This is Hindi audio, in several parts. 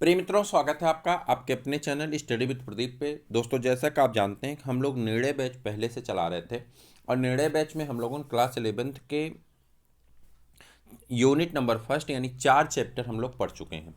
प्रिय मित्रों, स्वागत है आपका आपके अपने चैनल स्टडी विद प्रदीप पे। दोस्तों, जैसा कि आप जानते हैं कि हम लोग निर्णय बैच पहले से चला रहे थे और निर्णय बैच में हम लोगों ने क्लास 11th के यूनिट नंबर फर्स्ट यानी 4 चैप्टर हम लोग पढ़ चुके हैं।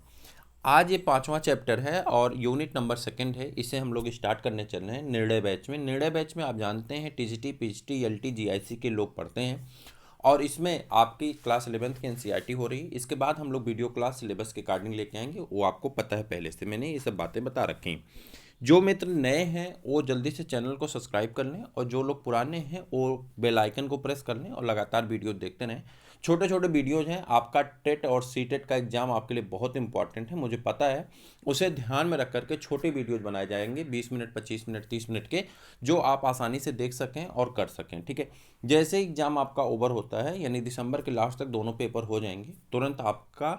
आज ये 5वां चैप्टर है और यूनिट नंबर सेकंड है। इसे हम लोग स्टार्ट करने चल रहे हैं निर्णय बैच में। निर्णय बैच में आप जानते हैं टीजीटी, पीजीटी, एलटी, जीआईसी के लोग पढ़ते हैं और इसमें आपकी क्लास 11th की एनसीईआरटी हो रही है। इसके बाद हम लोग वीडियो क्लास सिलेबस के अकॉर्डिंग लेके आएंगे, वो आपको पता है पहले से, मैंने ये सब बातें बता रखी हैं। जो मित्र नए हैं वो जल्दी से चैनल को सब्सक्राइब कर लें और जो लोग पुराने हैं वो बेल आइकन को प्रेस कर लें और लगातार वीडियो देखते रहें। छोटे छोटे वीडियोज हैं। आपका टेट और सी टेट का एग्जाम आपके लिए बहुत इंपॉर्टेंट है, मुझे पता है। उसे ध्यान में रख करके छोटे वीडियोज बनाए जाएंगे 20 मिनट, 25 मिनट, 30 मिनट के, जो आप आसानी से देख सकें और कर सकें। ठीक है। जैसे एग्जाम आपका ओवर होता है यानी दिसंबर के लास्ट तक दोनों पेपर हो जाएंगे, तुरंत आपका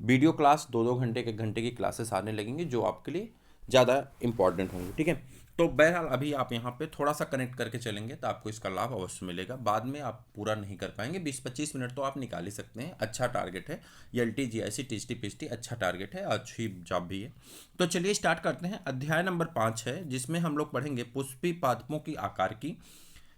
वीडियो क्लास 2-2 घंटे के घंटे की क्लासेस आने लगेंगी, जो आपके लिए ज़्यादा इंपॉर्टेंट होंगे। ठीक है। तो बहरहाल अभी आप यहाँ पे थोड़ा सा कनेक्ट करके चलेंगे तो आपको इसका लाभ अवश्य मिलेगा। बाद में आप पूरा नहीं कर पाएंगे, 20-25 मिनट तो आप निकाल ही सकते हैं। अच्छा टारगेट है। एलटी, जीआईसी, टीजीटी, पीजीटी अच्छा टारगेट है, अच्छी जॉब भी है। तो चलिए स्टार्ट करते हैं। अध्याय नंबर 5 है जिसमें हम लोग पढ़ेंगे पुष्पी पादपों की आकार की।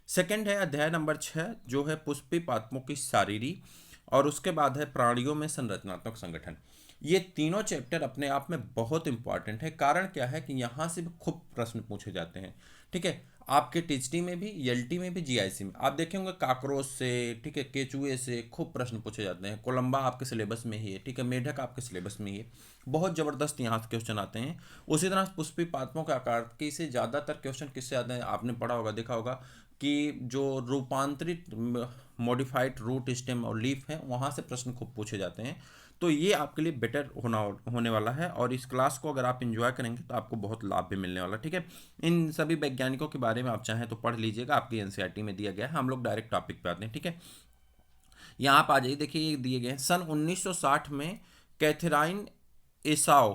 सेकंड है अध्याय नंबर 6 जो है पुष्पी पादपों की शारीरी, और उसके बाद है प्राणियों में संरचनात्मक संगठन। ये तीनों चैप्टर अपने आप में बहुत इंपॉर्टेंट है। कारण क्या है कि यहाँ से भी खूब प्रश्न पूछे जाते हैं। ठीक है। आपके टीचटी में भी, एलटी में भी, जीआईसी में आप देखे होंगे काकरोच से, ठीक है, केचुए से खूब प्रश्न पूछे जाते हैं। कोलंबा आपके सिलेबस में ही है, ठीक है, मेढक आपके सिलेबस में ही है। बहुत ज़बरदस्त यहाँ से क्वेश्चन आते हैं। उसी तरह पुष्पी पादपों के आकार की से ज़्यादातर क्वेश्चन किससे आते हैं, आपने पढ़ा होगा, देखा होगा कि जो रूपांतरित मॉडिफाइड रूट, स्टेम और लीफ है, वहाँ से प्रश्न खूब पूछे जाते हैं। तो ये आपके लिए बेटर होने वाला है और इस क्लास को अगर आप एंजॉय करेंगे तो आपको बहुत लाभ भी मिलने वाला है। ठीक है। इन सभी वैज्ञानिकों के बारे में आप चाहें तो पढ़ लीजिएगा, आपकी एनसीईआरटी में दिया गया है। हम लोग डायरेक्ट टॉपिक पे आते हैं। ठीक है। यहाँ आप आ जाइए, देखिए ये दिए गए हैं। सन 1960 में कैथेराइन एसाओ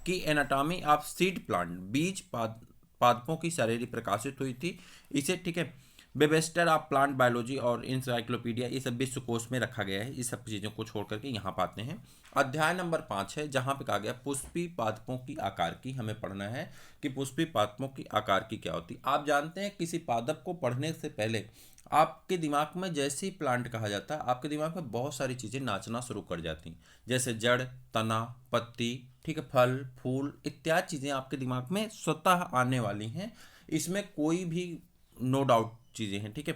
की एनाटॉमी ऑफ सीड प्लांट, बीज पादपों की शारीरिक प्रकाशित हुई थी। इसे, ठीक है, वेबस्टर ऑफ प्लांट बायोलॉजी और इंसाइक्लोपीडिया, ये सब विश्व कोश में रखा गया है। इस सब चीज़ों को छोड़ करके यहाँ पाते हैं। अध्याय नंबर 5 है जहाँ पे कहा गया पुष्पी पादपों की आकार की। हमें पढ़ना है कि पुष्पी पादपों की आकार की क्या होती। आप जानते हैं किसी पादप को पढ़ने से पहले आपके दिमाग में जैसे ही प्लांट कहा जाता है, आपके दिमाग में बहुत सारी चीज़ें नाचना शुरू कर जाती हैं, जैसे जड़, तना, पत्ती, ठीक है, फल, फूल इत्यादि चीज़ें आपके दिमाग में स्वतः आने वाली हैं। इसमें कोई भी नो डाउट चीज़ें हैं। ठीक है।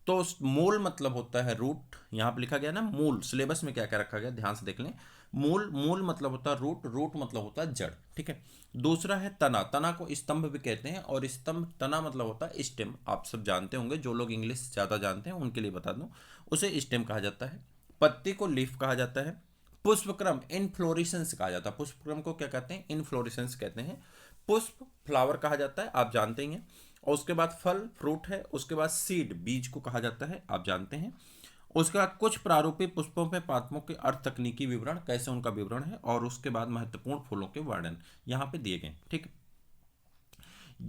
तो मूल मतलब होता है रूट। यहाँ पे लिखा गया ना मूल, सिलेबस में क्या क्या रखा गया ध्यान से देख लें। मूल, मूल मतलब होता है रूट, रूट मतलब होता है जड़। ठीक है। दूसरा है तना, तना को स्तंभ भी कहते हैं और स्तंभ, तना मतलब होता है स्टेम। आप सब जानते होंगे, जो लोग इंग्लिश ज़्यादा जानते हैं उनके लिए बता दूं, उसे स्टेम कहा जाता है। पत्ती को लीफ कहा जाता है। पुष्पक्रम इनफ्लोरेसेंस कहा जाता है। पुष्पक्रम को क्या कहते हैं, इनफ्लोरेसेंस कहते हैं। पुष्प फ्लावर कहा जाता है, आप जानते ही हैं। और उसके बाद फल फ्रूट है। उसके बाद सीड बीज को कहा जाता है, आप जानते हैं। उसके बाद कुछ प्रारूपी पुष्पों में पादपों के अर्थ तकनीकी विवरण, कैसे उनका विवरण है, और उसके बाद महत्वपूर्ण फूलों के वर्णन यहाँ पे दिए गए। ठीक है।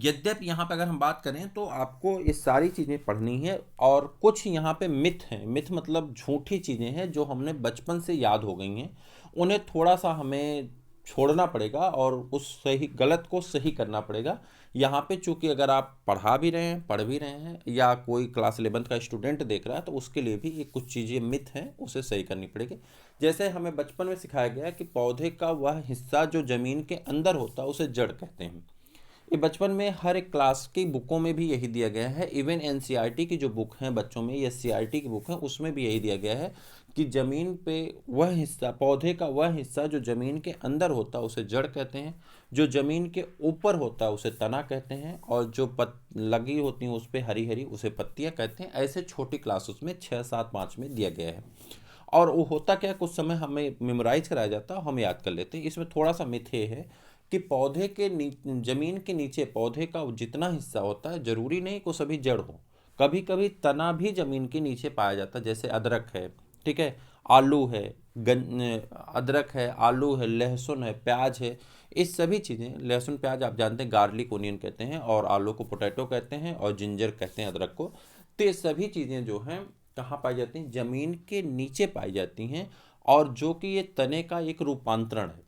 यद्यपि यहाँ पे अगर हम बात करें तो आपको ये सारी चीज़ें पढ़नी है और कुछ यहाँ पे मिथ हैं। मिथ मतलब झूठी चीज़ें हैं जो हमने बचपन से याद हो गई हैं, उन्हें थोड़ा सा हमें छोड़ना पड़ेगा और उस सही गलत को सही करना पड़ेगा। यहाँ पे चूंकि अगर आप पढ़ा भी रहे हैं, पढ़ भी रहे हैं, या कोई क्लास 11th का स्टूडेंट देख रहा है तो उसके लिए भी ये कुछ चीज़ें मिथ हैं, उसे सही करनी पड़ेगी। जैसे हमें बचपन में सिखाया गया है कि पौधे का वह हिस्सा जो ज़मीन के अंदर होता है उसे जड़ कहते हैं। ये बचपन में हर एक क्लास की बुकों में भी यही दिया गया है। इवन एनसीईआरटी की जो बुक हैं बच्चों में, या सीईआरटी की बुक है, उसमें भी यही दिया गया है कि ज़मीन पे वह हिस्सा, पौधे का वह हिस्सा जो ज़मीन के अंदर होता है उसे जड़ कहते हैं, जो ज़मीन के ऊपर होता है उसे तना कहते हैं, और जो लगी होती हैं उस पर हरी हरी उसे पत्तियाँ कहते हैं। ऐसे छोटी क्लास उसमें 6, 7, 5 में दिया गया है। और वो होता क्या, कुछ समय हमें मेमोराइज कराया जाता है, हम याद कर लेते हैं। इसमें थोड़ा सा मिथ ये है कि पौधे के जमीन के नीचे पौधे का जितना हिस्सा होता है जरूरी नहीं कि वो सभी जड़ हो। कभी कभी तना भी जमीन के नीचे पाया जाता है, जैसे अदरक है, ठीक है, आलू है, अदरक है, आलू है, लहसुन है, प्याज है। इस सभी चीज़ें, लहसुन प्याज आप जानते हैं गार्लिक ओनियन कहते हैं, और आलू को पोटैटो कहते हैं, और जिंजर कहते हैं अदरक को। तो ये सभी चीज़ें जो हैं कहाँ पाई जाती हैं, जमीन के नीचे पाई जाती हैं, और जो कि ये तने का एक रूपांतरण है।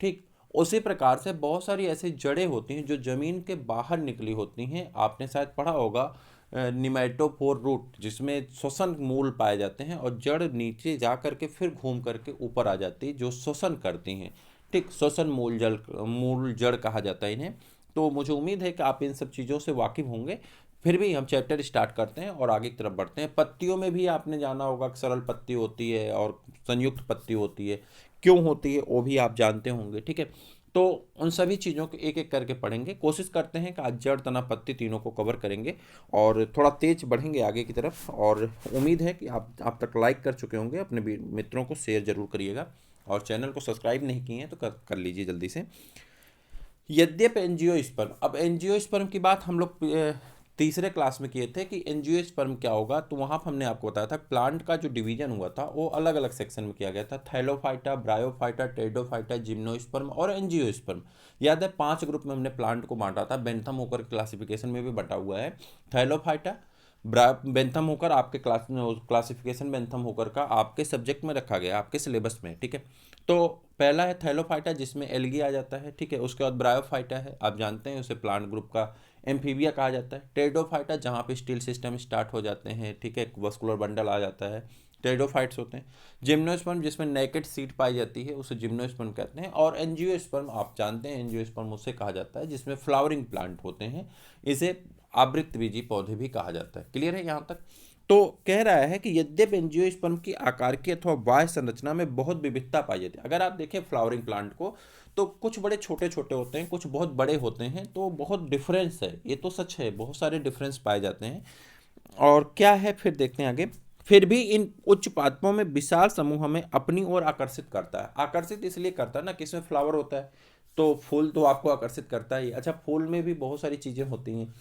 ठीक। उसी प्रकार से बहुत सारी ऐसी जड़ें होती हैं जो ज़मीन के बाहर निकली होती हैं। आपने शायद पढ़ा होगा निमेटोफोर रूट, जिसमें श्वसन मूल पाए जाते हैं और जड़ नीचे जा करके फिर घूम करके ऊपर आ जाती है, जो श्वसन करती हैं। ठीक, श्वसन मूल जड़ कहा जाता है इन्हें। तो मुझे उम्मीद है कि आप इन सब चीज़ों से वाकिफ़ होंगे। फिर भी हम चैप्टर स्टार्ट करते हैं और आगे की तरफ बढ़ते हैं। पत्तियों में भी आपने जाना होगा कि सरल पत्ती होती है और संयुक्त पत्ती होती है, क्यों होती है वो भी आप जानते होंगे। ठीक है, तो उन सभी चीज़ों को एक एक करके पढ़ेंगे। कोशिश करते हैं कि आज जड़ तना पत्ती तीनों को कवर करेंगे और थोड़ा तेज बढ़ेंगे आगे की तरफ। और उम्मीद है कि आप तक लाइक कर चुके होंगे, अपने मित्रों को शेयर जरूर करिएगा और चैनल को सब्सक्राइब नहीं किए हैं तो कर लीजिए जल्दी से। यद्यप एंजियोस्पर्म, अब एंजियोस्पर्म की बात हम लोग तीसरे क्लास में किए थे कि एंजियोस्पर्म क्या होगा। तो वहाँ पर हमने आपको बताया था प्लांट का जो डिवीजन हुआ था वो अलग अलग सेक्शन में किया गया था। थैलोफाइटा, ब्रायोफाइटा, टेरिडोफाइटा, जिम्नोस्पर्म और एंजियोस्पर्म। याद है 5 ग्रुप में हमने प्लांट को बांटा था। बेंथम होकर क्लासिफिकेशन में भी बटा हुआ है। थैलोफाइटा बेंथम होकर आपके क्लासिफिकेशन बेंथम होकर का आपके सब्जेक्ट में रखा गया, आपके सिलेबस में। ठीक है, तो पहला है थैलोफाइटा जिसमें एल्गी आ जाता है। ठीक है, उसके बाद ब्रायोफाइटा है, आप जानते हैं उसे प्लांट ग्रुप का एम्फीबिया कहा जाता है। टेरिडोफाइटा जहाँ पे स्टील सिस्टम स्टार्ट हो जाते हैं। ठीक है, वस्कुलर बंडल आ जाता है, टेरिडोफाइट्स होते हैं। जिम्नोस्पर्म जिसमें नेकेड सीड पाई जाती है उसे जिम्नोस्पर्म कहते हैं। और एंजियोस्पर्म आप जानते हैं, एंजियोस्पर्म उसे कहा जाता है जिसमें फ्लावरिंग प्लांट होते हैं, इसे आवृतबीजी पौधे भी कहा जाता है। क्लियर है यहाँ तक? तो कह रहा है कि यद्यपि एंजियोस्पर्म की आकार की अथवा बाह्य संरचना में बहुत विविधता पाई जाती है। अगर आप देखें फ्लावरिंग प्लांट को तो कुछ बड़े छोटे छोटे होते हैं, कुछ बहुत बड़े होते हैं, तो बहुत डिफरेंस है, ये तो सच है, बहुत सारे डिफरेंस पाए जाते हैं। और क्या है फिर देखते हैं आगे। फिर भी इन उच्च पादपों में विशाल समूह हमें अपनी ओर आकर्षित करता है। आकर्षित इसलिए करता है ना कि इसमें फ्लावर होता है, तो फूल तो आपको आकर्षित करता ही। अच्छा, फूल में भी बहुत सारी चीज़ें होती हैं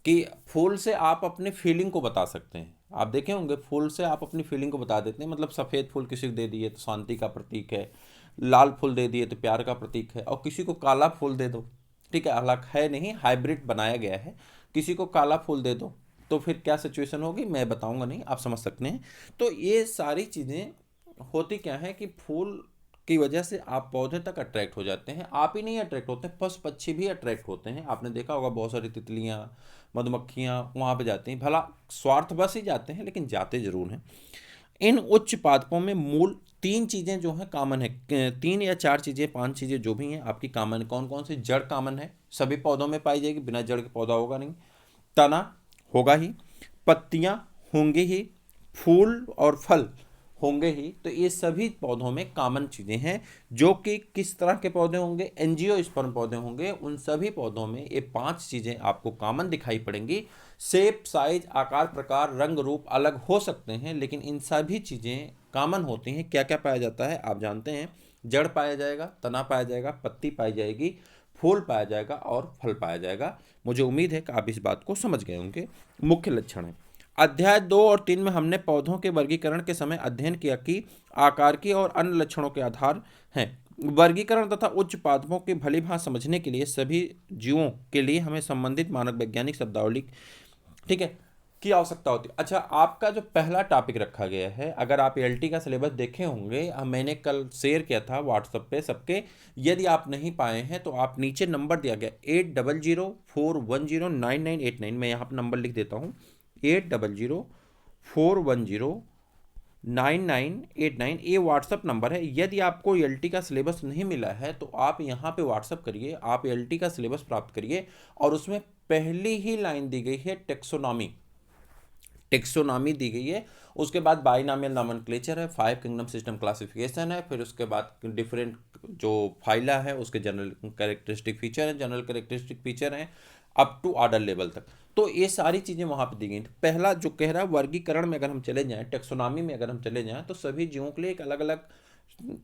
कि फूल से आप अपने फीलिंग को बता सकते हैं। आप देखे होंगे फूल से आप अपनी फीलिंग को बता देते हैं। मतलब सफ़ेद फूल किसी को दे दिए तो शांति का प्रतीक है, लाल फूल दे दिए तो प्यार का प्रतीक है, और किसी को काला फूल दे दो, ठीक है, हालांकि है नहीं, हाइब्रिड बनाया गया है, किसी को काला फूल दे दो तो फिर क्या सिचुएशन होगी मैं बताऊंगा नहीं, आप समझ सकते हैं। तो ये सारी चीज़ें होती क्या है कि फूल की वजह से आप पौधे तक अट्रैक्ट हो जाते हैं। आप ही नहीं अट्रैक्ट होते, पशु पक्षी भी अट्रैक्ट होते हैं। आपने देखा होगा बहुत सारी तितलियाँ, मधुमक्खियाँ वहाँ पे जाती हैं, भला स्वार्थवश ही जाते हैं लेकिन जाते जरूर हैं। इन उच्च पादपों में मूल 3 चीज़ें जो हैं कॉमन है, 3 या 4 चीज़ें, 5 चीज़ें जो भी हैं आपकी कॉमन। कौन कौन सी? जड़ कॉमन है, सभी पौधों में पाई जाएगी, बिना जड़ के पौधा होगा नहीं। तना होगा ही, पत्तियाँ होंगी ही, फूल और फल होंगे ही। तो ये सभी पौधों में कॉमन चीज़ें हैं। जो कि किस तरह के पौधे होंगे? एंजियोस्पर्म पौधे होंगे। उन सभी पौधों में ये 5 चीज़ें आपको कॉमन दिखाई पड़ेंगी। शेप, साइज, आकार, प्रकार, रंग, रूप अलग हो सकते हैं लेकिन इन सभी चीज़ें कॉमन होती हैं। क्या क्या पाया जाता है आप जानते हैं? जड़ पाया जाएगा, तना पाया जाएगा, पत्ती पाई जाएगी, फूल पाया जाएगा और फल पाया जाएगा। मुझे उम्मीद है कि आप इस बात को समझ गए होंगे। मुख्य लक्षण है। अध्याय 2 और 3 में हमने पौधों के वर्गीकरण के समय अध्ययन किया कि आकार की और अन्य लक्षणों के आधार हैं। वर्गीकरण तथा उच्च पादपों की भली भांति समझने के लिए सभी जीवों के लिए हमें संबंधित मानक वैज्ञानिक शब्दावली, ठीक है, की आवश्यकता होती है। अच्छा, आपका जो पहला टॉपिक रखा गया है, अगर आप एलटी का सिलेबस देखे होंगे, मैंने कल शेयर किया था व्हाट्सएप पे सबके, यदि आप नहीं पाए हैं तो आप नीचे नंबर दिया गया 8004109989, मैं यहाँ पर नंबर लिख देता हूँ 8004109989, ये व्हाट्सअप नंबर है। यदि आपको एलटी का सिलेबस नहीं मिला है तो आप यहाँ पे व्हाट्सअप करिए, आप एलटी का सिलेबस प्राप्त करिए और उसमें पहली ही लाइन दी गई है टेक्सोनॉमी, टेक्सोनॉमी दी गई है। उसके बाद बाइनॉमियल नॉमेनक्लेचर है, 5 किंगडम सिस्टम क्लासिफिकेशन है, फिर उसके बाद डिफरेंट जो फाइला है उसके जनरल कैरेक्टरिस्टिक फीचर हैं, जनरल कैरेक्टरिस्टिक फीचर हैं अप टू ऑर्डर लेवल तक। तो ये सारी चीज़ें वहाँ पे दी गई। पहला जो कह रहा है वर्गीकरण में अगर हम चले जाएं, टेक्सोनॉमी में अगर हम चले जाएं तो सभी जीवों के लिए एक अलग अलग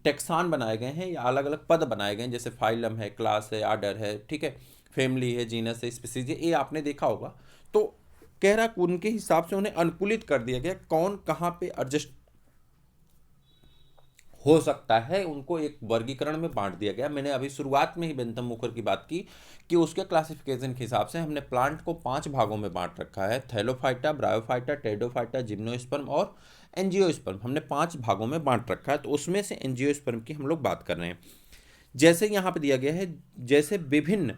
टेक्सान बनाए गए हैं या अलग अलग पद बनाए गए हैं। जैसे फाइलम है, क्लास है, ऑर्डर है, ठीक है, फैमिली है, जीनस है, स्पीसीज है, ये आपने देखा होगा। तो कह रहा उनके हिसाब से उन्हें अनुकूलित कर दिया गया, कौन कहाँ पे एडजस्ट हो सकता है उनको एक वर्गीकरण में बांट दिया गया। मैंने अभी शुरुआत में ही बेंथम मुखर की बात की कि उसके क्लासिफिकेशन के हिसाब से हमने प्लांट को 5 भागों में बांट रखा है। थैलोफाइटा, ब्रायोफाइटा, टेरिडोफाइटा, जिम्नोस्पर्म और एंजियोस्पर्म, हमने 5 भागों में बांट रखा है। तो उसमें से एंजियोस्पर्म की हम लोग बात कर रहे हैं। जैसे यहाँ पे दिया गया है, जैसे विभिन्न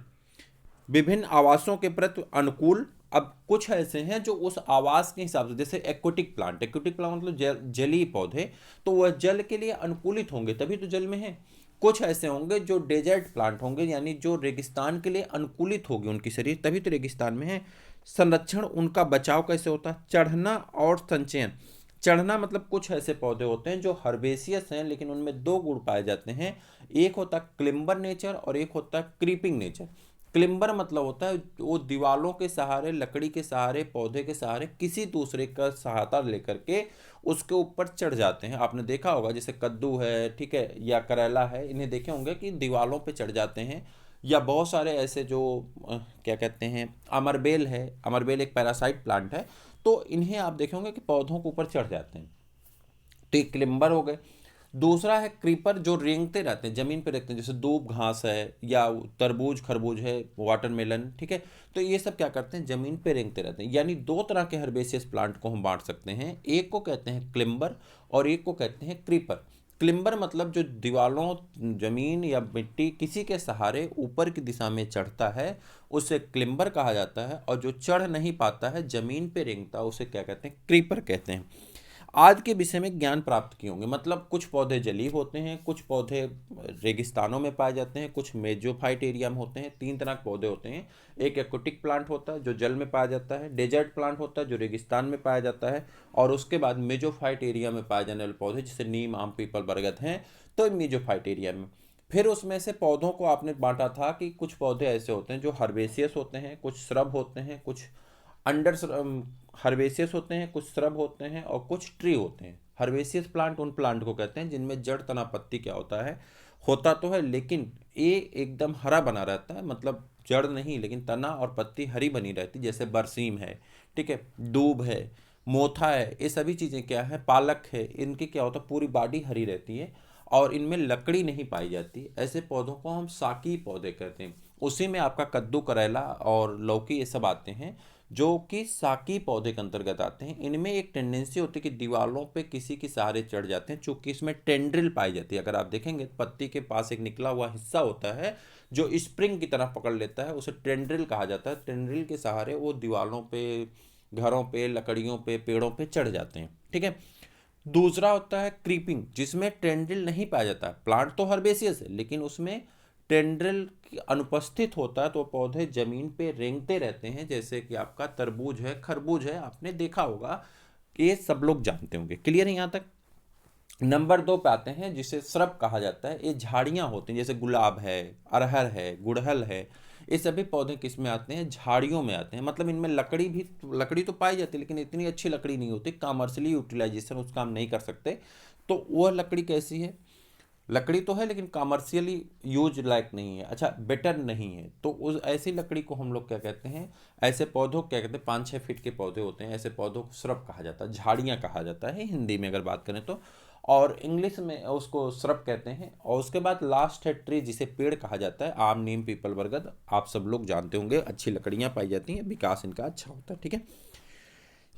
विभिन्न आवासों के प्रति अनुकूल। अब कुछ ऐसे हैं जो उस आवास के हिसाब से, जैसे एक्वेटिक प्लांट मतलब जलीय पौधे, तो वह जल के लिए अनुकूलित होंगे तभी तो जल में है। कुछ ऐसे होंगे जो डेजर्ट प्लांट होंगे, यानी जो रेगिस्तान के लिए अनुकूलित होगी उनकी शरीर, तभी तो रेगिस्तान में है। संरक्षण, उनका बचाव कैसे होता है? चढ़ना और संचयन। चढ़ना मतलब कुछ ऐसे पौधे होते हैं जो हर्बेसियस हैं, लेकिन उनमें दो गुण पाए जाते हैं, एक होता है क्लिम्बर नेचर और एक होता है क्रीपिंग नेचर। क्लिम्बर मतलब होता है वो दीवालों के सहारे, लकड़ी के सहारे, पौधे के सहारे, किसी दूसरे का सहायता लेकर के उसके ऊपर चढ़ जाते हैं। आपने देखा होगा जैसे कद्दू है, ठीक है, या करेला है, इन्हें देखे होंगे कि दीवालों पे चढ़ जाते हैं। या बहुत सारे ऐसे जो क्या कहते हैं, अमरबेल है, अमरबेल एक पैरासाइट प्लांट है, तो इन्हें आप देखे होंगे कि पौधों के ऊपर चढ़ जाते हैं। तो ये क्लिम्बर हो गए। दूसरा है क्रीपर, जो रेंगते रहते हैं, जमीन पे रहते हैं, जैसे दूब घास है या तरबूज खरबूज है, वाटरमेलन, ठीक है। तो ये सब क्या करते हैं, जमीन पे रेंगते रहते हैं। यानी दो तरह के हर्बेसियस प्लांट को हम बांट सकते हैं, एक को कहते हैं क्लिम्बर और एक को कहते हैं क्रीपर। क्लिम्बर मतलब जो दीवालों, जमीन या मिट्टी किसी के सहारे ऊपर की दिशा में चढ़ता है, उसे क्लिम्बर कहा जाता है। और जो चढ़ नहीं पाता है, जमीन पे रेंगता है, उसे क्या कहते हैं, क्रीपर कहते हैं। आज के विषय में ज्ञान प्राप्त किए होंगे, मतलब कुछ पौधे जलीय होते हैं, कुछ पौधे रेगिस्तानों में पाए जाते हैं, कुछ मेजोफाइट एरिया में होते हैं। तीन तरह के पौधे होते हैं, एक एक्वेटिक प्लांट होता है जो जल में पाया जाता है, डेजर्ट प्लांट होता है जो रेगिस्तान में पाया जाता है, और उसके बाद मेजोफाइट एरिया में पाए जाने वाले पौधे जैसे नीम, आम, पीपल, बरगद हैं, तो मेजोफाइट एरिया में। फिर उसमें से पौधों को आपने बांटा था कि कुछ पौधे ऐसे होते हैं जो हर्बेसियस होते हैं, कुछ श्रब होते हैं, कुछ अंडर हर्बेसियस होते हैं, कुछ श्रब होते हैं, और कुछ ट्री होते हैं। हर्बेसियस प्लांट उन प्लांट को कहते हैं जिनमें जड़, तना, पत्ती क्या होता है, होता तो है, लेकिन ये एकदम हरा बना रहता है, मतलब जड़ नहीं लेकिन तना और पत्ती हरी बनी रहती, जैसे बरसीम है, ठीक है, दूब है, मोथा है, ये सभी चीज़ें क्या है, पालक है, इनकी क्या होता है, पूरी बॉडी हरी रहती है और इनमें लकड़ी नहीं पाई जाती। ऐसे पौधों को हम साकी पौधे कहते हैं। उसी में आपका कद्दू, करेला और लौकी ये सब आते हैं, जो कि साकी पौधे के अंतर्गत आते हैं। इनमें एक टेंडेंसी होती है कि दीवारों पे किसी के सहारे चढ़ जाते हैं, चूंकि इसमें टेंड्रिल पाई जाती है। अगर आप देखेंगे पत्ती के पास एक निकला हुआ हिस्सा होता है जो स्प्रिंग की तरह पकड़ लेता है, उसे टेंड्रिल कहा जाता है। टेंड्रिल के सहारे वो दीवारों पे, घरों पे, लकड़ियों पे, पेड़ों पे चढ़ जाते हैं, ठीक है। दूसरा होता है क्रीपिंग, जिसमें टेंड्रिल नहीं पाया जाता। प्लांट तो हर्बेसियस है, लेकिन उसमें टेंड्रिल की अनुपस्थित होता है, तो पौधे जमीन पे रेंगते रहते हैं, जैसे कि आपका तरबूज है, खरबूज है, आपने देखा होगा, ये सब लोग जानते होंगे। क्लियर है यहाँ तक? नंबर 2 पे आते हैं, जिसे श्रब कहा जाता है। ये झाड़ियाँ होती हैं, जैसे गुलाब है, अरहर है, गुड़हल है, ये सभी पौधे किस में आते हैं, झाड़ियों में आते हैं। मतलब इनमें लकड़ी तो पाई जाती है, लेकिन इतनी अच्छी लकड़ी नहीं होती, कमर्शियली यूटिलाइजेशन उसका हम नहीं कर सकते। तो वह लकड़ी कैसी है, लकड़ी तो है लेकिन कमर्शियली यूज लायक नहीं है, अच्छा बेटर नहीं है, तो उस ऐसी लकड़ी को हम लोग क्या कहते हैं, ऐसे पौधों को क्या कहते हैं, 5-6 फीट के पौधे होते हैं, ऐसे पौधों को श्रब कहा जाता है, झाड़ियाँ कहा जाता है हिंदी में अगर बात करें तो, और इंग्लिश में उसको श्रब कहते हैं। और उसके बाद लास्ट है ट्री, जिसे पेड़ कहा जाता है, आम, नीम, पीपल, बरगद, आप सब लोग जानते होंगे, अच्छी लकड़ियाँ पाई जाती हैं, विकास इनका अच्छा होता है, ठीक है।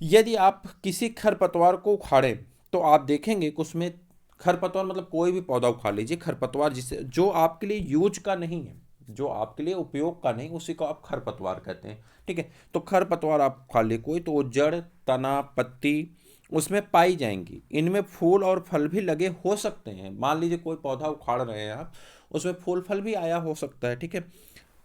यदि आप किसी खरपतवार को उखाड़ें तो आप देखेंगे कि उसमें, खरपतवार मतलब कोई भी पौधा उखाड़ लीजिए, खरपतवार जिसे, जो आपके लिए यूज का नहीं है, जो आपके लिए उपयोग का नहीं, उसी को आप खरपतवार कहते हैं, ठीक है। तो खरपतवार आप उखाड़ लिए कोई, तो वो जड़, तना, पत्ती उसमें पाई जाएंगी। इनमें फूल और फल भी लगे हो सकते हैं। मान लीजिए कोई पौधा उखाड़ रहे हैं आप, उसमें फूल फल भी आया हो सकता है, ठीक है।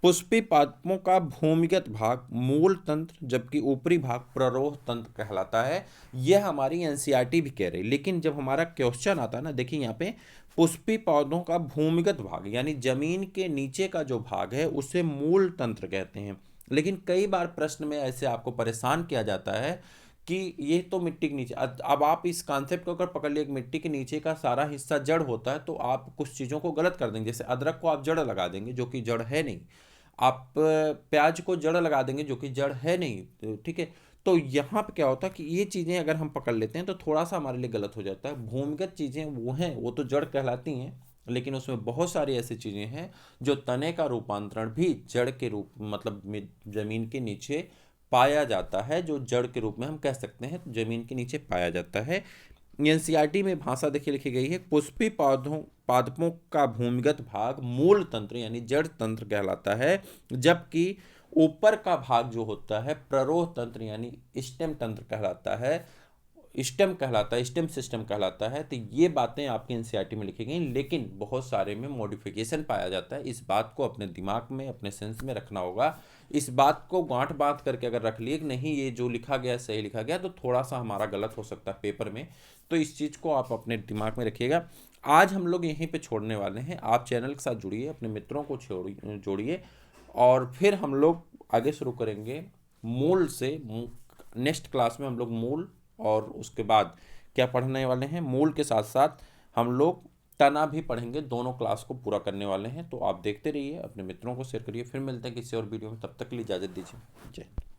पुष्पी पादपों का भूमिगत भाग मूल तंत्र, जबकि ऊपरी भाग प्ररोह तंत्र कहलाता है। यह हमारी एनसीईआरटी भी कह रही है, लेकिन जब हमारा क्वेश्चन आता है ना, देखिए यहाँ पे, पुष्पी पौधों का भूमिगत भाग यानी जमीन के नीचे का जो भाग है उसे मूल तंत्र कहते हैं। लेकिन कई बार प्रश्न में ऐसे आपको परेशान किया जाता है कि ये तो मिट्टी के नीचे, अब आप इस कॉन्सेप्ट को अगर पकड़ लिए, मिट्टी के नीचे का सारा हिस्सा जड़ होता है, तो आप कुछ चीज़ों को गलत कर देंगे। जैसे अदरक को आप जड़ लगा देंगे, जो कि जड़ है नहीं। आप प्याज को जड़ लगा देंगे, जो कि जड़ है नहीं, तो ठीक है। तो यहाँ पे क्या होता है कि ये चीज़ें अगर हम पकड़ लेते हैं तो थोड़ा सा हमारे लिए गलत हो जाता है। भूमिगत चीज़ें वो हैं, वो तो जड़ कहलाती हैं, लेकिन उसमें बहुत सारी ऐसी चीज़ें हैं जो तने का रूपांतरण भी जड़ के रूप, मतलब जमीन के नीचे पाया जाता है, जो जड़ के रूप में हम कह सकते हैं, तो जमीन के नीचे पाया जाता है। एनसीईआरटी में भाषा देखिए लिखी गई है, पुष्पी पादपों का भूमिगत भाग मूल तंत्र यानी जड़ तंत्र कहलाता है, जबकि ऊपर का भाग जो होता है प्ररोह तंत्र यानी स्टेम तंत्र कहलाता है, स्टेम सिस्टम कहलाता है। तो ये बातें आपकी एनसीईआरटी में लिखी गई, लेकिन बहुत सारे में मॉडिफिकेशन पाया जाता है। इस बात को अपने दिमाग में, अपने सेंस में रखना होगा। इस बात को गांठ बांध करके अगर रख लिए कि नहीं ये जो लिखा गया सही लिखा गया, तो थोड़ा सा हमारा गलत हो सकता है पेपर में। तो इस चीज़ को आप अपने दिमाग में रखिएगा। आज हम लोग यहीं पे छोड़ने वाले हैं। आप चैनल के साथ जुड़िए, अपने मित्रों को जोड़िए, और फिर हम लोग आगे शुरू करेंगे मूल से। नेक्स्ट क्लास में हम लोग मूल और उसके बाद क्या पढ़ने वाले हैं, मूल के साथ साथ हम लोग तना भी पढ़ेंगे। दोनों क्लास को पूरा करने वाले हैं। तो आप देखते रहिए, अपने मित्रों को शेयर करिए। फिर मिलते हैं किसी और वीडियो में, तब तक के लिए इजाज़त दीजिए। जय हिंद।